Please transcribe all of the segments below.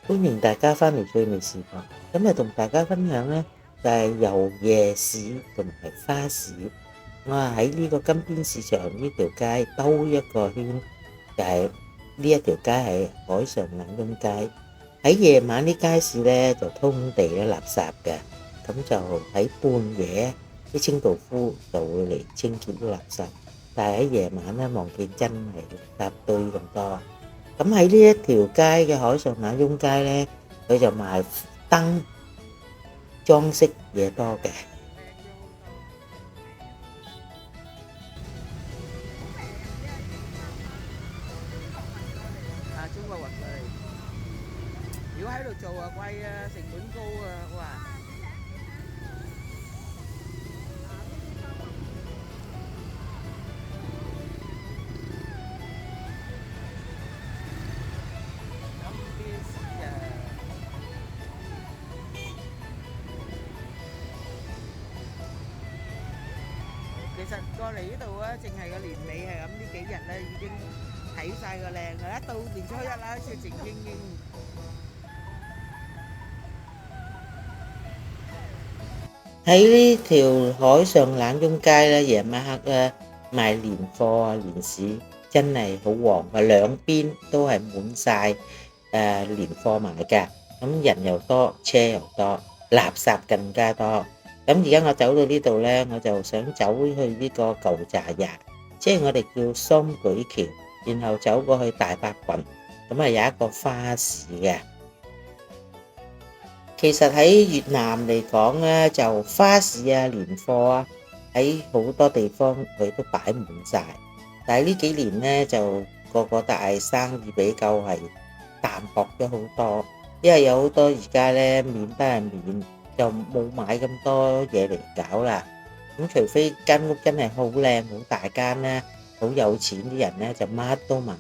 歡迎大家翻嚟趣味時光。今日同大家分享呢，就係遊夜市同埋花市。我係喺呢個金邊市場呢條街兜一個圈，就係呢一條街係海上冷凍街。喺夜晚啲街市呢就通地都垃圾嘅，咁就喺半夜啲清道夫就會嚟清潔啲垃圾。但係喺夜晚呢，望見真係垃圾堆咁多。咁喺呢一條街嘅海上冷中街咧，佢就賣燈裝飾嘢多嘅。中國運過嚟，如果喺度做啊貴啊，成本高啊，哇！咁啲其實過嚟呢度啊，淨係個年尾係咁呢幾日咧，已經睇晒個靚噶啦，一到年初一啦，好似靜英英。喺呢條海上冷中街咧，夜晚黑咧賣年貨啊、年市真係好旺嘅，兩邊都係滿晒年貨賣嘅。咁人又多，車又多，垃圾更加多。咁而家我走到呢度咧，我就想走去呢個舊茶衙，即係我哋叫雙舉橋，然後走過去大伯群，咁啊有一個花市嘅。其實喺越南嚟講咧，就花市啊、年貨啊，喺好多地方佢都擺滿晒。但係呢幾年咧，就個個大生意比較係淡薄咗好多，因為有好多而家咧免得係免，就冇買咁多嘢嚟搞啦。咁除非間屋真係好靚、好大間咧，好有錢啲人咧就乜都買，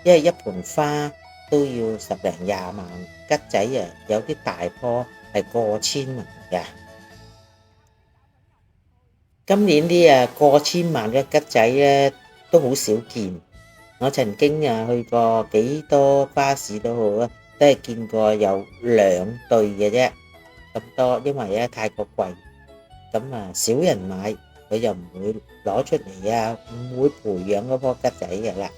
因為一盆花都要十零廿萬，桔仔啊有啲大棵係過千萬嘅。今年啲過千萬嘅桔仔咧都好少見。我曾經去過幾多花市都好啊，都係見過有兩對嘅啫咁多，因為咧太過貴，咁少人買，佢就唔會攞出嚟啊，唔會培養嗰棵桔仔嘅啦。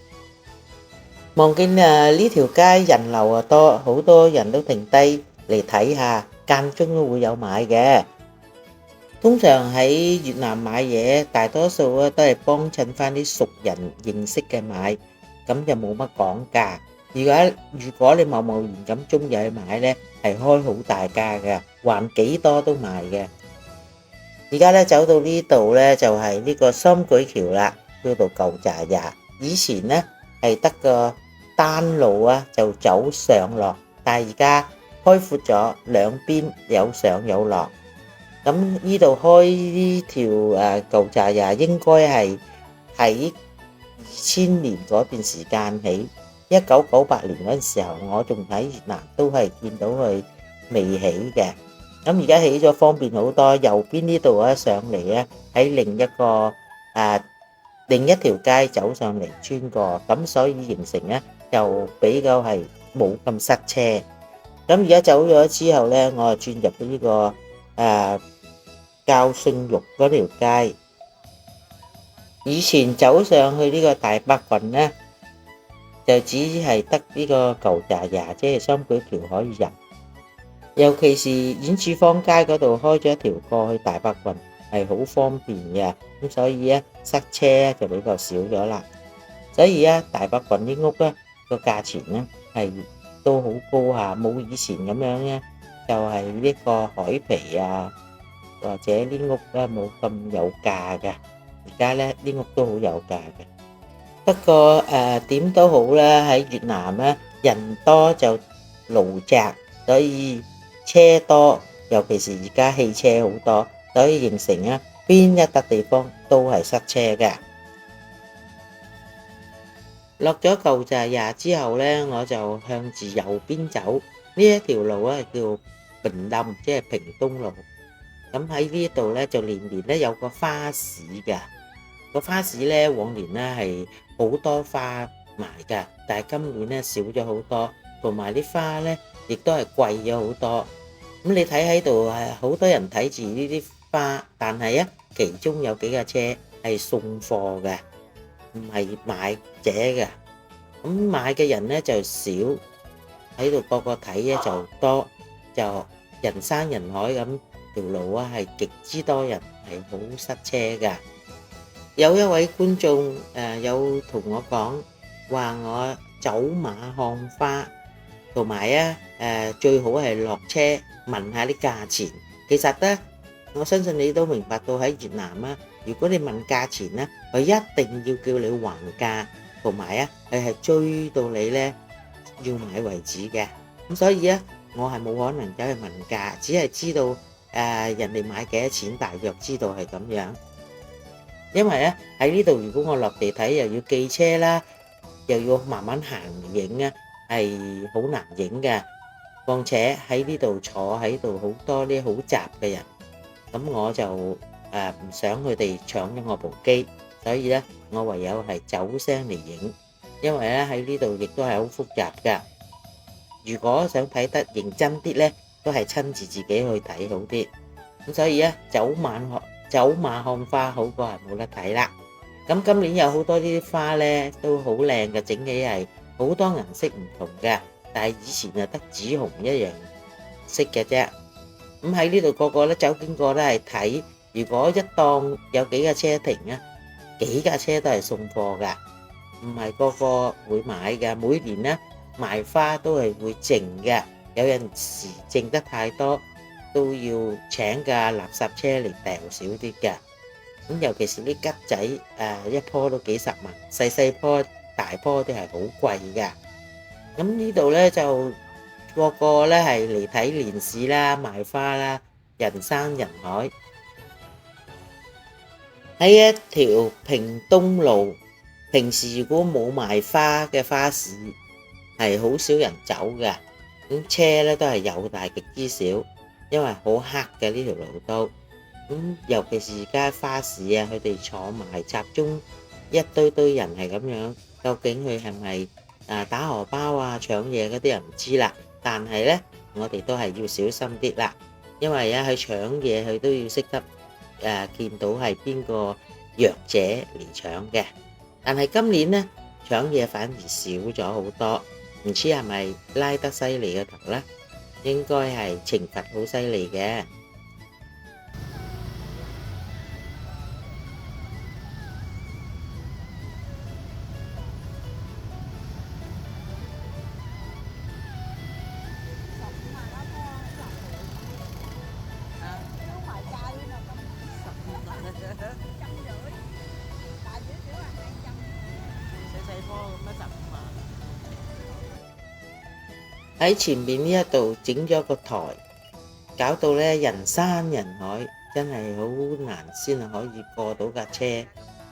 望見呢條街人流多，好多人都停低嚟睇下，間中都會有買嘅。通常喺越南買嘢，大多數都係幫襯翻啲熟人認識嘅買，咁就冇乜講價。如果你貿貿然咁中意去買呢，係開好大價嘅，還幾多都賣嘅。而家咧走到呢度咧就係呢個雙舉橋啦，叫做舊茶衙。以前咧係得個單路啊，就走上落，但係而家開闊咗，兩邊有上有落。咁呢度開呢條舊茶衙應該係喺2000年嗰段時間起，1998年嗰陣時候，我仲喺越南都係見到佢未起嘅。咁而家起咗方便好多，右邊呢度上嚟咧，喺另一條街走上嚟穿過，咁所以形成咧就比較係冇咁塞車。咁而家走咗之後咧，我就轉入咗呢個教信玉嗰條街。以前走上去呢個大伯群咧，就只係得呢個舊茶衙，即係雙舉橋可以入。尤其是演曙坊街嗰度開咗一條過去大伯群，係好方便嘅，咁所以咧塞車就比較少咗啦。所以大伯群啲屋咧個價錢咧係都好高下，冇以前咁樣咧就係呢個海皮啊，或者啲屋咧冇咁有價嘅。而家咧啲屋都好有價嘅。不過點都好啦，喺越南咧人多就路窄，所以車多，尤其是而家汽車好多，所以形成邊一笪地方都係塞車嘅。落咗舊茶衙之後咧，我就向住右邊走，呢一條路叫平冧，即係屏東路。咁喺呢度咧就年年咧有個花市嘅，個花市咧往年咧係好多花賣㗎，但係今年咧少咗好多，同埋啲花咧亦都係貴咗好多。咁你睇喺度係好多人睇住呢啲花，但係其中有幾架車係送貨嘅，唔係買者嘅。咁買嘅人咧就少，喺度個個睇咧就多，就人山人海咁，條路係極之多人，係好塞車㗎。有一位觀眾有同我講話，我走馬看花，同埋最好係落車問下啲價錢。其實咧，我相信你都明白到喺越南如果你問價錢咧，佢一定要叫你還價，同埋佢係追到你咧要買為止嘅。咁所以我係冇可能走去問價，只係知道人哋買幾多錢，大約知道係咁樣。因為喺呢度，如果我落地睇，又要寄車啦，又要慢慢行影係好難影嘅。況且喺呢度坐喺度好多啲好雜嘅人，咁我就唔想佢哋搶咗我部機，所以我唯有係走聲嚟影。因為喺呢度亦都係好複雜㗎。如果想睇得認真啲咧，都係親自自己去睇好啲。咁所以走馬看花好過係冇得睇啦。咁今年有好多呢啲花咧都好靚嘅，整起係好多顏色唔同嘅，但係以前得紫紅一樣色嘅啫。咁喺呢度個個走經過都係睇，如果一檔有幾架車停幾架車都係送貨㗎，唔係個個會買㗎。每年賣花都係會剩嘅，有陣時剩得太多，都要請架垃圾車嚟掉少啲嘅。咁尤其是啲桔仔一棵都幾十萬，細棵大棵都係好貴嘅。咁呢度咧就個個咧係嚟睇年市啦、賣花啦，人山人海。喺一條屏東路，平時如果冇賣花嘅花市係好少人走嘅，咁車咧都係有，但係極之少。因為好黑嘅呢條路都，尤其是而家花市佢哋坐埋集中一堆人係咁樣，究竟佢係咪打荷包搶嘢嗰啲人唔知啦。但係呢，我哋都係要小心啲啦，因為去搶嘢佢都要識得見到係邊個弱者嚟搶嘅。但係今年呢，搶嘢反而少咗好多，唔知係咪拉得犀利嘅頭呢？應該係懲罰好犀利嘅。喺前面呢一度整咗個台，搞到咧人山人海，真係好難先可以過到架車，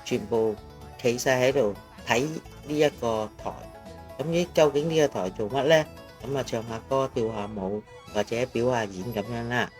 全部企晒喺度睇呢一個台。咁究竟呢個台做乜呢？咁唱下歌、跳下舞或者表下演咁樣啦。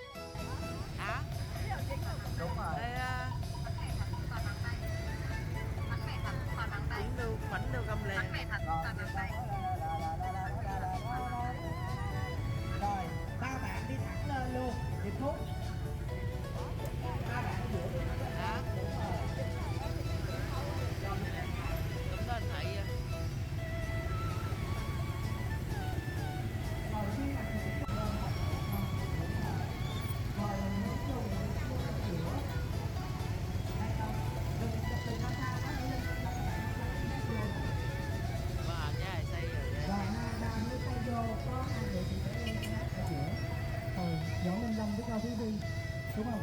Đúng không?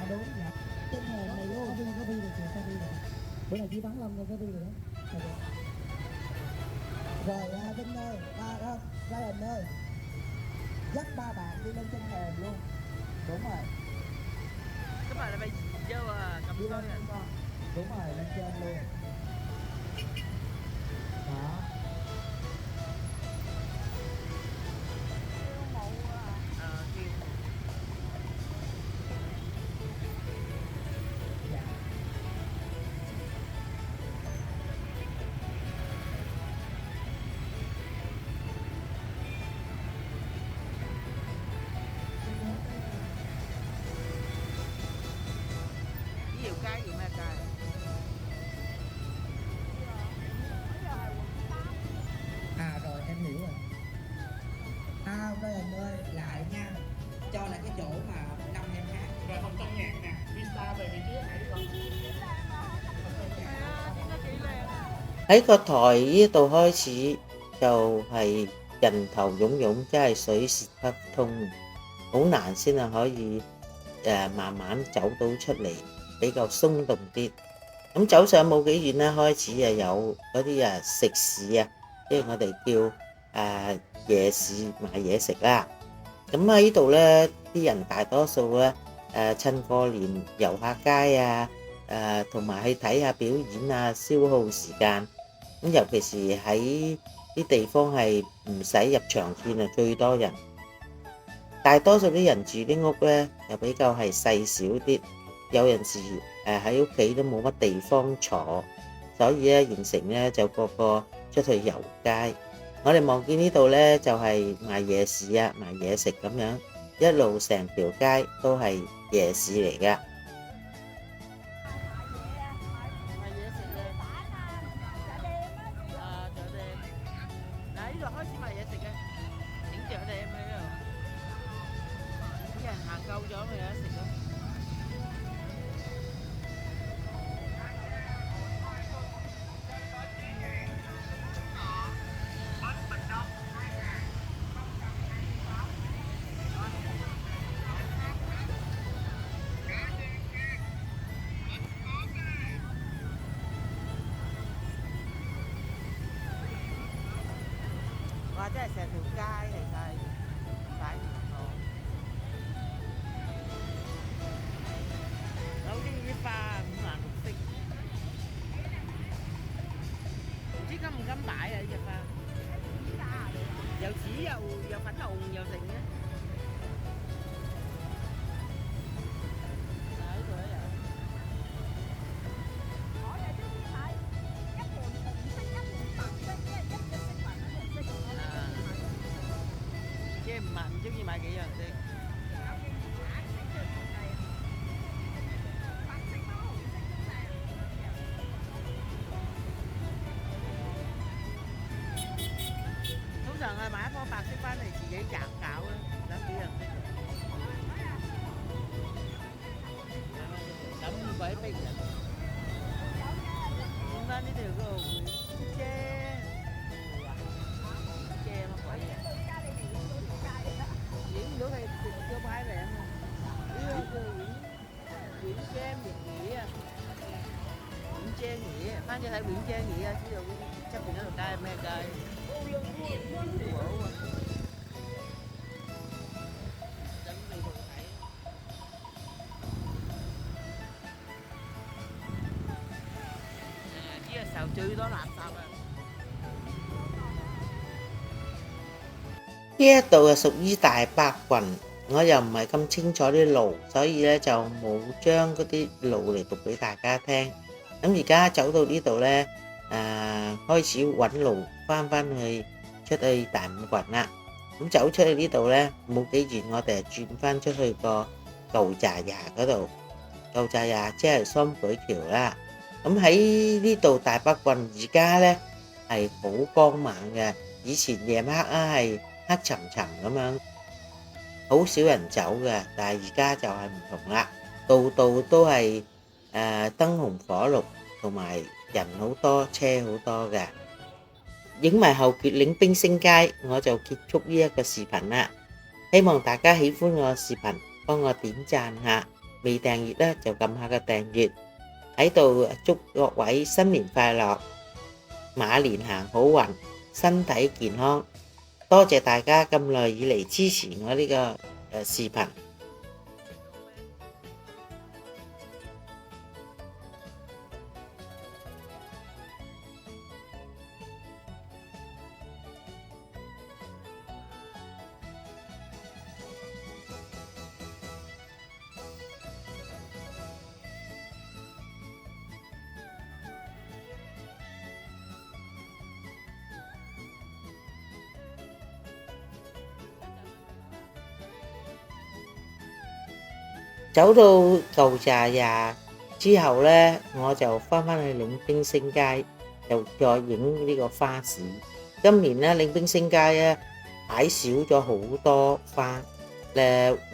Đúng. Trên hè này có đi được rồi, có đi được. Bữa này chỉ bắn lâm thôi, có đi được đó. Rồi Vinh ơi, Ryan ơi, dắt ba bạn đi lên trên hè luôn. Đúng rồi. Các bạn là bay vô cầm đi lên con. Đúng rồi, lên trên luôn. Đó. không Ryan ơi? Lại nha. Cho lại cái chỗ mà năm em hát. Rồi phần tân nhạc nè, Vista về vị trí này đi con.喺個台呢度開始就係人頭湧湧，真係水泄不通，好難先係可以慢慢走到出嚟，比較鬆動啲。咁走上冇幾遠咧，開始有嗰啲食肆啊，即係我哋叫夜市買嘢食啦。咁喺呢度咧，啲人大多數咧趁過年遊下街啊，同埋去睇下表演啊，消耗時間。咁尤其是喺啲地方係唔使入場券啊，最多人。大多數啲人住啲屋咧，又比較係細小啲，有陣時喺屋企都冇乜地方坐，所以咧形成咧就個個出去遊街。我哋望見呢度咧就係賣夜市啊，賣嘢食咁樣，一路成條街都係夜市嚟㗎。賣嘢食嘅，酒店。嗱呢度開始賣嘢食嘅，整酒店喺度，啲人行夠咗咪有得食咯。哇！真係成條街嚟晒擺唔同，有啲啲花五顏六色，唔知金唔金擺啊呢隻花，又紫又粉紅又剩嘅。嗱呢度咧有。即係唔中意買幾樣色。通常係買一樖白色翻嚟自己夾搞啦，等幾樣色。咁鬼逼人。點解呢條嗰度會啫？遮乜鬼嘢？影唔到佢招牌名啊！呢個叫永江魚啊，永江魚，翻咗睇永江魚啊，知道出邊嗰條街係咩街？好啊！等你去睇。呢個時候最多垃圾啊！呢一度屬於大伯群，我又唔係咁清楚啲路，所以咧就冇將嗰啲路嚟讀俾大家聽。咁而家走到呢度咧，開始揾路翻去出去大五群啦。咁走出去呢度咧冇幾遠，我哋轉翻出去個舊炸牙嗰度。舊炸牙即係雙軌橋啦。咁喺呢度大伯群而家咧係好光猛嘅，以前夜晚黑係黑沉沉咁樣，好少人走嘅，但係而家就係唔同啦，度度都係燈紅火綠，同埋人好多，車好多嘅。影埋後決領冰星街，我就結束呢一個視頻啦。希望大家喜歡我視頻，幫我點讚下，未訂閱咧就撳下個訂閱。喺度祝各位新年快樂，馬年行好運，身體健康。多謝大家咁耐以嚟支持我呢個視頻。走到舊炸牙之後呢，我就翻去領冰星街，就再影呢個花市。今年呢，領冰星街呢擺少咗好多花。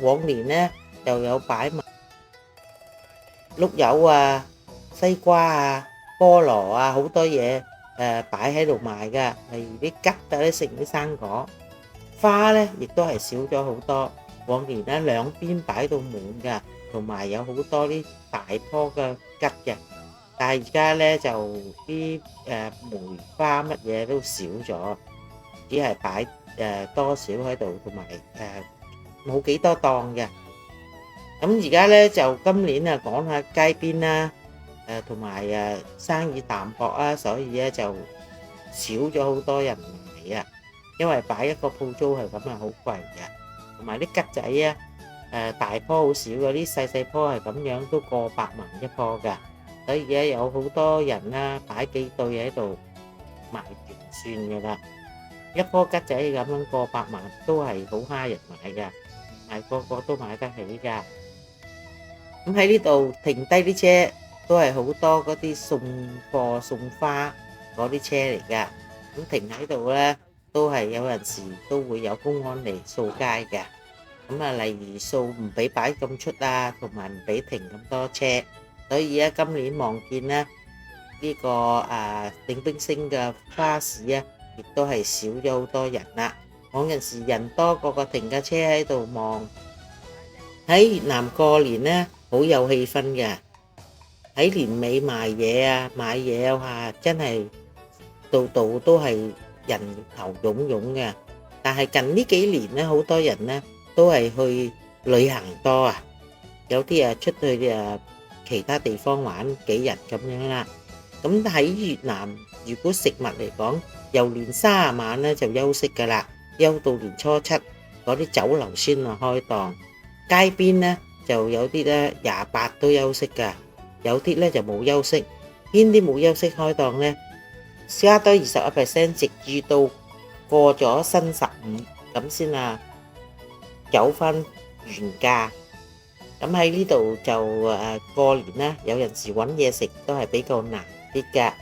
往年咧就有擺埋碌柚啊、西瓜啊、菠蘿啊好多嘢擺喺度賣㗎，例如啲桔啊、食啲生果。花咧亦都係少咗好多，往年咧兩邊擺到滿㗎，同埋有好多啲大棵嘅桔嘅。但係而家咧就啲梅花乜嘢都少咗，只係擺多少喺度，同埋冇幾多檔嘅。咁而家咧就今年啊講下街邊啦，同埋生意淡薄啊，所以咧就少咗好多人買啊，因為擺一個鋪租係咁啊好貴嘅，同埋啲桔仔啊大棵好少嘅，啲細細棵係咁樣都過百萬一棵㗎。所以咧有好多人啦，擺幾對喺度賣完算㗎啦。一棵桔仔咁樣過百萬都係好蝦人買㗎，唔係個個都買得起㗎。咁喺呢度停低啲車都係好多嗰啲送貨送花嗰啲車嚟㗎。咁停喺度咧都係有陣時都會有公安嚟掃街㗎。咁啊，例如掃唔俾擺咁出啊，同埋唔俾停咁多車。所以咧，今年望見咧呢個定冰星嘅花市啊，亦都係少咗好多人啦。嗰陣時人多，個個停架車喺度望。喺越南過年咧，好有氣氛嘅。喺年尾賣嘢啊，買嘢哇，真係度度都係人頭湧湧嘅。但係近呢幾年咧，好多人咧都係去旅行多啊，有啲出去其他地方玩幾日咁樣啦。咁喺越南，如果食物嚟講，由年30晚咧就休息㗎啦，休到年初7，嗰啲酒樓先開檔。街邊咧就有啲咧28都休息㗎，有啲咧就冇休息。邊啲冇休息開檔咧？加多21%，直至到過咗新15咁先走翻原價。咁喺呢度就過年咧，有陣時揾嘢食都係比較難啲㗎。